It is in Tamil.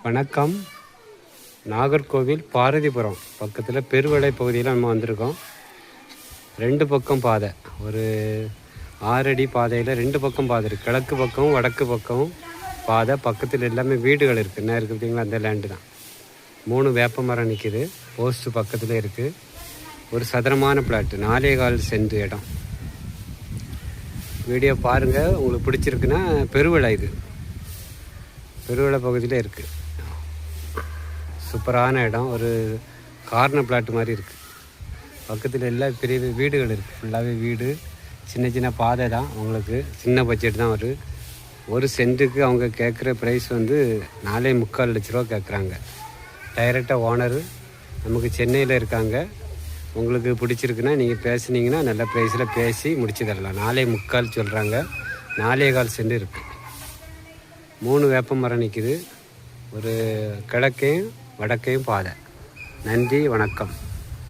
வணக்கம். நாகர்கோவில் பாரதிபுரம் பக்கத்தில் பெருவளை பகுதியில் நம்ம வந்திருக்கோம். 2 பக்கம் பாதை, ஒரு 6 அடி பாதையில் 2 பக்கம் பாதை இருக்குது. கிழக்கு பக்கம் வடக்கு பக்கம் பாதை, பக்கத்தில் எல்லாமே வீடுகள் இருக்குது. என்ன இருக்குது பார்த்தீங்களா, அந்த லேண்டு தான். 3 வேப்ப மரம் நிற்கிது, போஸ்ட்டு பக்கத்தில் இருக்குது. ஒரு சதுரமான பிளாட்டு, 4.25 சென்ட் இடம். வீடியோ பாருங்கள், உங்களுக்கு பிடிச்சிருக்குன்னா. பெருவளை, இது பெருவளை பகுதியில் இருக்குது. சூப்பரான இடம், ஒரு கார்னர் பிளாட் மாதிரி இருக்குது. பக்கத்தில் எல்லாம் பெரிய வீடுகள் இருக்குது, ஃபுல்லாகவே வீடு. சின்ன சின்ன பாதை தான், உங்களுக்கு சின்ன பட்ஜெட் தான். ஒரு சென்ட்டுக்கு அவங்க கேட்குற ப்ரைஸ் வந்து 4.25 லட்ச ரூபா கேட்குறாங்க. டைரெக்டாக ஓனரு நமக்கு சென்னையில் இருக்காங்க. உங்களுக்கு பிடிச்சிருக்குன்னா நீங்கள் பேசுனீங்கன்னா நல்ல ப்ரைஸில் பேசி முடிச்சு தரலாம். 4.25 சொல்கிறாங்க. 4.25 சென்ட் இருக்குது. 3 வேப்ப மரம் நிற்கிது, ஒரு கிழக்கையும் வடக்கையும் பாதை. நன்றி, வணக்கம்.